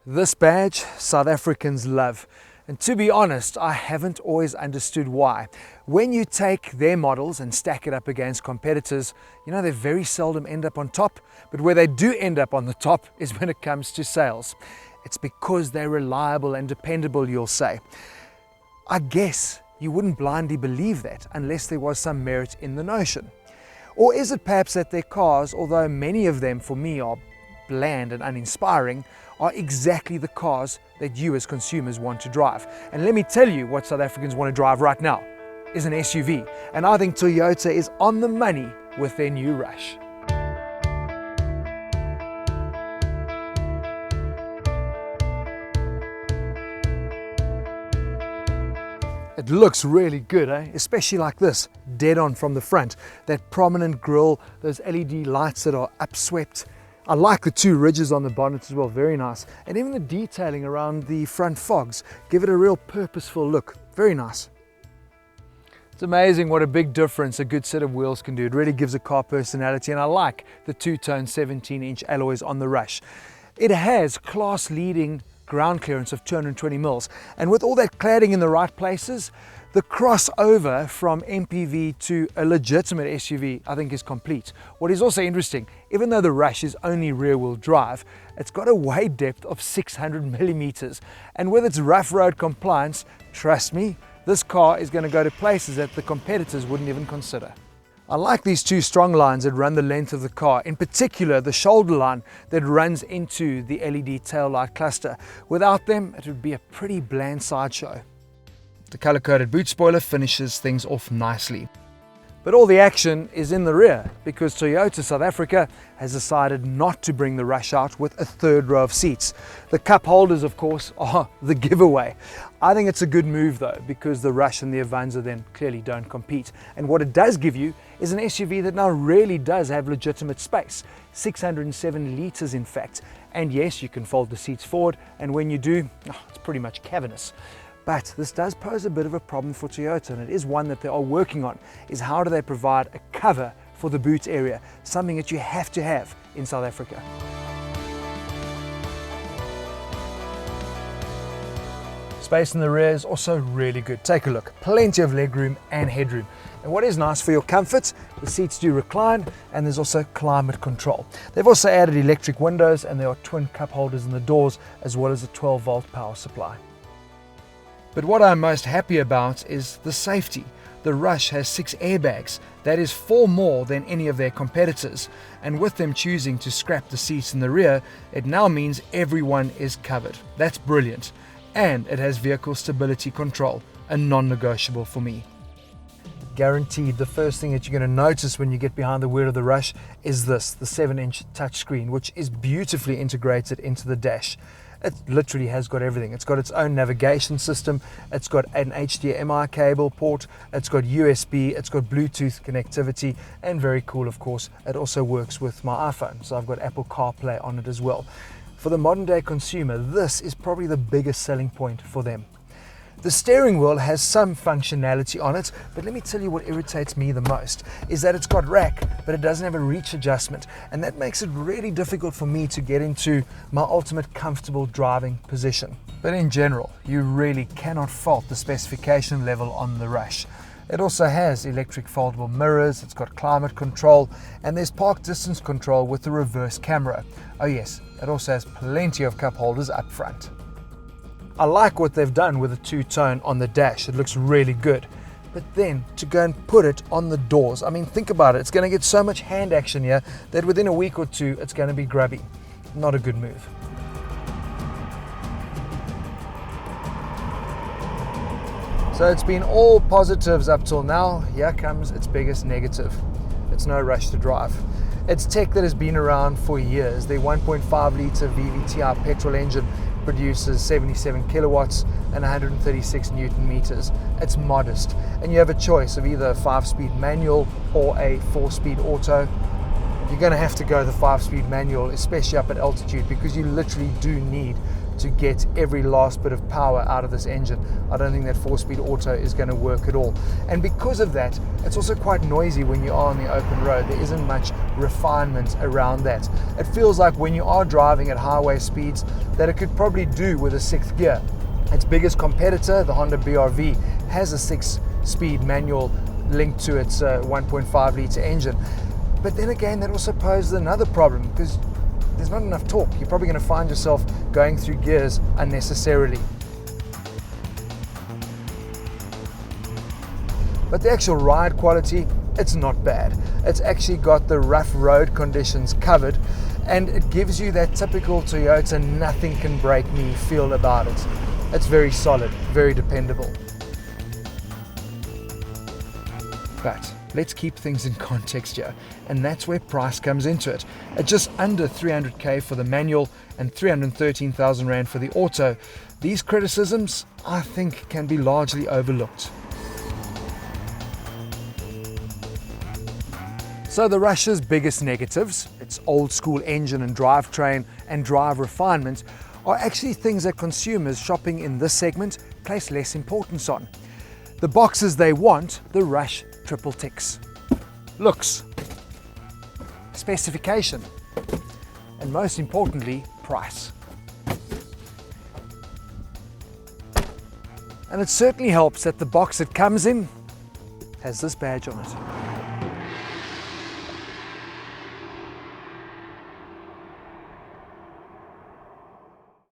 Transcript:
This badge South Africans love, and to be honest, I haven't always understood why. When you take their models and stack it up against competitors, you know, they very seldom end up on top, but where they do end up on the top is when it comes to sales. It's because they're reliable and dependable, you'll say. I guess you wouldn't blindly believe that unless there was some merit in the notion. Or is it perhaps that their cars, although many of them for me are bland and uninspiring, are exactly the cars that you as consumers want to drive? And let me tell you what South Africans want to drive right now is an SUV. And I think Toyota is on the money with their new Rush. It looks really good, eh? Especially like this, dead on from the front. That prominent grille, those LED lights that are upswept. I like the two ridges on the bonnet as well, very nice. And even the detailing around the front fogs give it a real purposeful look, very nice. It's amazing what a big difference a good set of wheels can do. It really gives a car personality, and I like the two-tone 17-inch alloys on the Rush. It has class-leading ground clearance of 220 mils, and with all that cladding in the right places, the crossover from MPV to a legitimate SUV I think is complete. What is also interesting, even though the Rush is only rear-wheel drive, it's got a weight depth of 600 millimeters, and with its rough road compliance, trust me, this car is going to go to places that the competitors wouldn't even consider. I like these two strong lines that run the length of the car, in particular the shoulder line that runs into the LED taillight cluster. Without them, it would be a pretty bland sideshow. The color-coded boot spoiler finishes things off nicely. But all the action is in the rear because Toyota South Africa has decided not to bring the Rush out with a third row of seats. The cup holders, of course, are the giveaway. I think it's a good move though, because the Rush and the Avanza then clearly don't compete. And what it does give you is an SUV that now really does have legitimate space. 607 litres in fact. And yes, you can fold the seats forward, and when you do, it's pretty much cavernous. But this does pose a bit of a problem for Toyota, and it is one that they are working on, is how do they provide a cover for the boot area, something that you have to have in South Africa. Space in the rear is also really good. Take a look, plenty of legroom and headroom. And what is nice for your comfort, the seats do recline, and there's also climate control. They've also added electric windows, and there are twin cup holders in the doors, as well as a 12-volt power supply. But what I'm most happy about is the safety. The Rush has 6 airbags. That is 4 more than any of their competitors. And with them choosing to scrap the seats in the rear, it now means everyone is covered. That's brilliant. And it has vehicle stability control, a non-negotiable for me. Guaranteed, the first thing that you're going to notice when you get behind the wheel of the Rush is this, the 7-inch touchscreen, which is beautifully integrated into the dash. It literally has got everything. It's got its own navigation system, it's got an HDMI cable port, it's got USB, it's got Bluetooth connectivity, and very cool, of course, it also works with my iPhone. So I've got Apple CarPlay on it as well. For the modern day consumer, this is probably the biggest selling point for them. The steering wheel has some functionality on it, but let me tell you what irritates me the most is that it's got rack, but it doesn't have a reach adjustment, and that makes it really difficult for me to get into my ultimate comfortable driving position. But in general, you really cannot fault the specification level on the Rush. It also has electric foldable mirrors, it's got climate control, and there's park distance control with the reverse camera. Oh yes, it also has plenty of cup holders up front. I like what they've done with the two-tone on the dash, it looks really good. But then to go and put it on the doors, I mean, think about it, it's going to get so much hand action here that within a week or two it's going to be grubby. Not a good move. So it's been all positives up till now. Here comes its biggest negative. It's no Rush to drive. It's tech that has been around for years. Their 1.5 litre VVTi petrol engine produces 77 kilowatts and 136 newton meters. It's modest, and you have a choice of either a 5-speed manual or a 4-speed auto. You're going to have to go the 5-speed manual, especially up at altitude, because you literally do need to get every last bit of power out of this engine. I don't think that 4-speed auto is going to work at all. And because of that, it's also quite noisy when you are on the open road. There isn't much refinement around that. It feels like when you are driving at highway speeds that it could probably do with a 6th gear. Its biggest competitor, the Honda BR-V, has a 6-speed manual linked to its 1.5 litre engine. But then again, that also poses another problem because there's not enough torque. You're probably going to find yourself going through gears unnecessarily. But the actual ride quality, it's not bad. It's actually got the rough road conditions covered, and it gives you that typical Toyota nothing can break me feel about it. It's very solid, very dependable. But let's keep things in context here, and that's where price comes into it. At just under 300k for the manual and 313,000 Rand for the auto, these criticisms, I think, can be largely overlooked. So the Rush's biggest negatives, its old school engine and drivetrain and drive refinement, are actually things that consumers shopping in this segment place less importance on. The boxes they want, the Rush triple ticks: looks, specification, and most importantly, price. And it certainly helps that the box it comes in has this badge on it.